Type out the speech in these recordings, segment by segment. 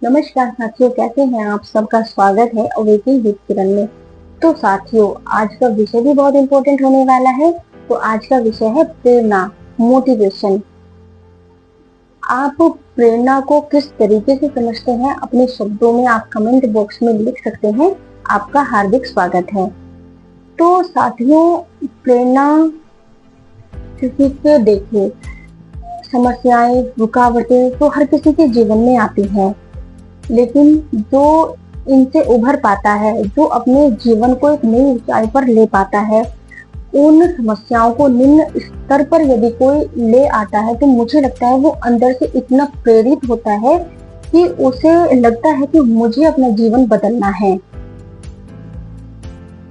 नमस्कार साथियों, कैसे हैं आप? सबका स्वागत है अवेकिंग विद किरण में। तो साथियों, आज का विषय भी बहुत इंपॉर्टेंट होने वाला है। तो आज का विषय है प्रेरणा, मोटिवेशन। आप प्रेरणा को किस तरीके से समझते हैं, अपने शब्दों में आप कमेंट बॉक्स में लिख सकते हैं। आपका हार्दिक स्वागत है। तो साथियों, प्रेरणा किसी के देखिए, समस्याएं, रुकावटें तो हर किसी के जीवन में आती हैं, लेकिन जो इनसे उभर पाता है, जो अपने जीवन को एक नई ऊंचाई पर ले पाता है, उन समस्याओं को निम्न स्तर पर यदि कोई ले आता है, तो मुझे लगता है वो अंदर से इतना प्रेरित होता है कि उसे लगता है कि मुझे अपना जीवन बदलना है।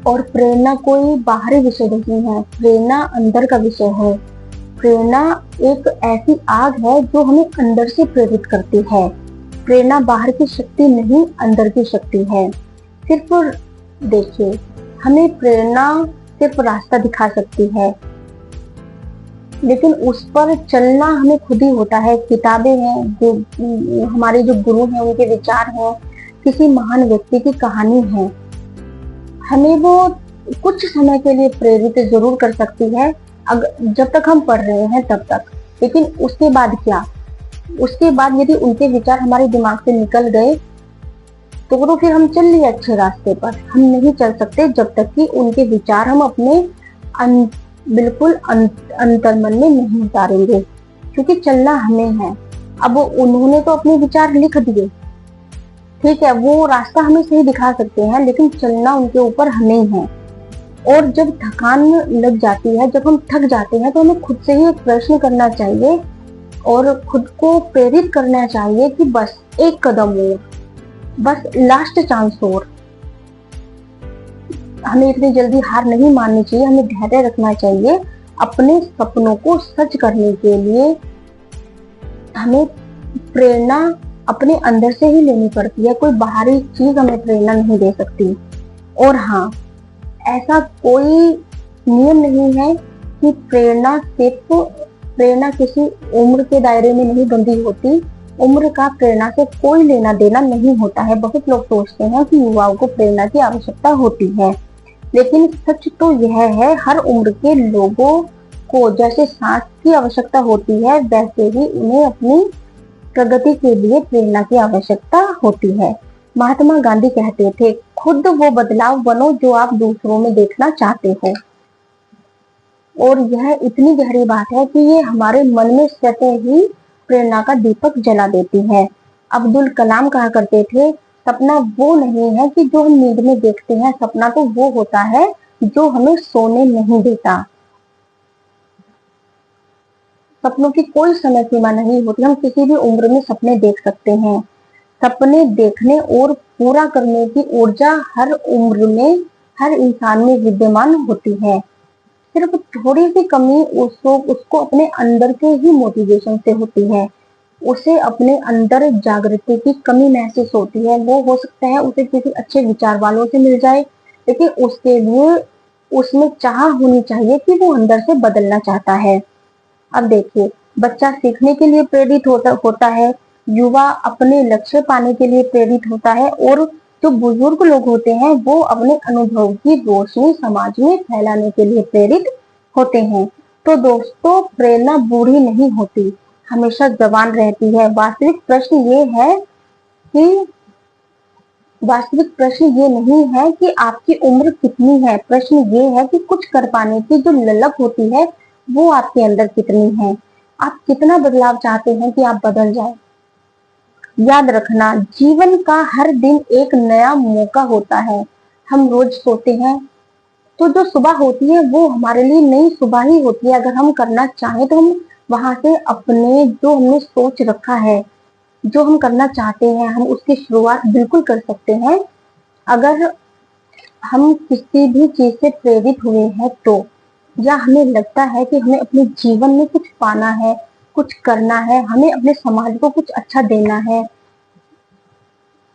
और प्रेरणा कोई बाहरी विषय नहीं है, प्रेरणा अंदर का विषय है। प्रेरणा एक ऐसी आग है जो हमें अंदर से प्रेरित करती है। प्रेरणा बाहर की शक्ति नहीं, अंदर की शक्ति है। सिर्फ देखिए, हमें प्रेरणा सिर्फ रास्ता दिखा सकती है, लेकिन उस पर चलना हमें खुद ही होता है। किताबें हैं, जो हमारे जो गुरु हैं उनके विचार हैं, किसी महान व्यक्ति की कहानी है, हमें वो कुछ समय के लिए प्रेरित जरूर कर सकती है, जब तक हम पढ़ रहे हैं तब तक। लेकिन उसके बाद क्या? उसके बाद यदि उनके विचार हमारे दिमाग से निकल गए तो फिर हम चल लिए अच्छे रास्ते पर। हम नहीं चल सकते जब तक कि उनके विचार हम अपने बिल्कुल अंतर्मन में नहीं उतारेंगे, क्योंकि चलना हमें है। अब उन्होंने तो अपने विचार लिख दिए, ठीक है, वो रास्ता हमें सही दिखा सकते हैं, लेकिन चलना उनके ऊपर हमें है। और जब थकान लग जाती है, जब हम थक जाते हैं, तो हमें खुद से ही एक प्रश्न करना चाहिए और खुद को प्रेरित करना चाहिए कि बस एक कदम और, बस लास्ट चांस और। हमें इतनी जल्दी हार नहीं माननी चाहिए, हमें धैर्य रखना चाहिए। अपने सपनों को सच करने के लिए हमें प्रेरणा अपने अंदर से ही लेनी पड़ती है, कोई बाहरी चीज हमें प्रेरणा नहीं दे सकती। और हाँ, ऐसा कोई नियम नहीं है कि प्रेरणा किसी उम्र के दायरे में नहीं बंधी होती। उम्र का प्रेरणा से कोई लेना देना नहीं होता है। बहुत लोग सोचते हैं कि युवाओं को प्रेरणा की आवश्यकता होती है, लेकिन सच तो यह है, हर उम्र के लोगों को जैसे सांस की आवश्यकता होती है, वैसे ही उन्हें अपनी प्रगति के लिए प्रेरणा की आवश्यकता होती है। महात्मा गांधी कहते थे, खुद वो बदलाव बनो जो आप दूसरों में देखना चाहते हो। और यह इतनी गहरी बात है कि ये हमारे मन में स्वतः ही प्रेरणा का दीपक जला देती है। अब्दुल कलाम कहा करते थे, सपना वो नहीं है कि जो हम नींद में देखते हैं, सपना तो वो होता है जो हमें सोने नहीं देता। सपनों की कोई समय सीमा नहीं होती, हम किसी भी उम्र में सपने देख सकते हैं। सपने देखने और पूरा करने की ऊर्जा हर उम्र में, हर इंसान में विद्यमान होती है। सिर्फ थोड़ी सी कमी उसको अपने अंदर के ही मोटिवेशन से होती है। उसे अपने अंदर जागृति की कमी महसूस होती है। वो हो सकता है उसे किसी अच्छे विचार वालों से मिल जाए, लेकिन उसके लिए उसमें चाह होनी चाहिए कि वो अंदर से बदलना चाहता है। अब देखिए, बच्चा सीखने के लिए प्रेरित होता है, युवा अपने लक्ष्य पाने के लिए प्रेरित होता है, और जो बुजुर्ग लोग होते हैं वो अपने अनुभव की रोशनी समाज में फैलाने के लिए प्रेरित होते हैं। तो दोस्तों, प्रेरणा बूढ़ी नहीं होती, हमेशा जवान रहती है। वास्तविक प्रश्न ये नहीं है कि आपकी उम्र कितनी है, प्रश्न ये है कि कुछ कर पाने की जो ललक होती है वो आपके अंदर कितनी है। आप कितना बदलाव चाहते हैं कि आप बदल जाए। याद रखना, जीवन का हर दिन एक नया मौका होता है। हम रोज सोते हैं, तो जो सुबह होती है वो हमारे लिए नई सुबह ही होती है। अगर हम करना चाहें तो हम वहां से अपने जो हमने सोच रखा है, जो हम करना चाहते हैं, हम उसकी शुरुआत बिल्कुल कर सकते हैं। अगर हम किसी भी चीज से प्रेरित हुए हैं तो, या हमें लगता है कि हमें अपने जीवन में कुछ पाना है, कुछ करना है, हमें अपने समाज को कुछ अच्छा देना है,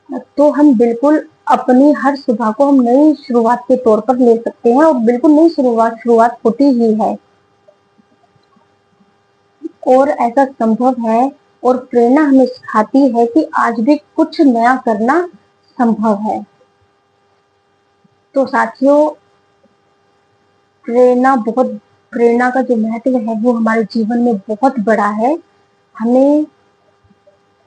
तो हम बिल्कुल अपनी हर सुबह को हम नई शुरुआत के तौर पर ले सकते हैं। और बिल्कुल नई शुरुआत होती ही है, और ऐसा संभव है और प्रेरणा हमें सिखाती है कि आज भी कुछ नया करना संभव है। तो साथियों, प्रेरणा का जो महत्व है वो हमारे जीवन में बहुत बड़ा है। हमें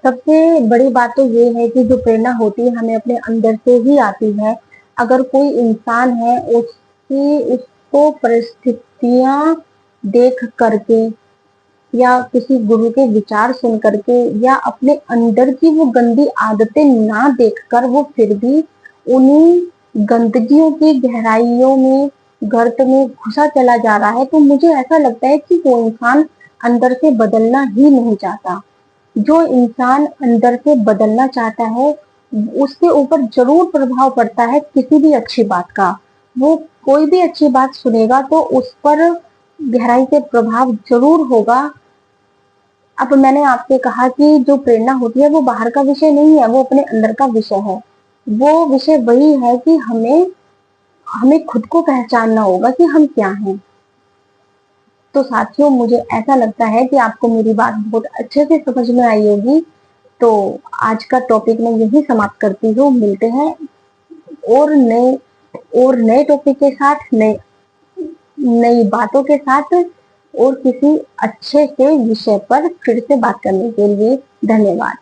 सबसे बड़ी बात तो ये है कि जो प्रेरणा होती है हमें अपने अंदर से ही आती है। अगर कोई इंसान है उसको परिस्थितियां देख करके या किसी गुरु के विचार सुन करके या अपने अंदर की वो गंदी आदतें ना देखकर वो फिर भी उन्हीं गंदगियों की गहराइयों में, गर्त में घुसा चला जा रहा है, तो मुझे ऐसा लगता है कि वो इंसान अंदर से बदलना ही नहीं चाहता। जो इंसान अंदर से बदलना चाहता है उसके ऊपर जरूर प्रभाव पड़ता है किसी भी अच्छी बात का। वो कोई भी अच्छी बात सुनेगा तो उस पर गहराई से प्रभाव जरूर होगा। अब मैंने आपसे कहा कि जो प्रेरणा होती है वो बाहर का विषय नहीं है, वो अपने अंदर का विषय है। वो विषय वही है कि हमें हमें खुद को पहचानना होगा कि हम क्या हैं। तो साथियों, मुझे ऐसा लगता है कि आपको मेरी बात बहुत अच्छे से समझ में आई होगी। तो आज का टॉपिक मैं यही समाप्त करती हूँ। मिलते हैं और नए टॉपिक के साथ, नए नई बातों के साथ और किसी अच्छे से विषय पर फिर से बात करने के लिए धन्यवाद।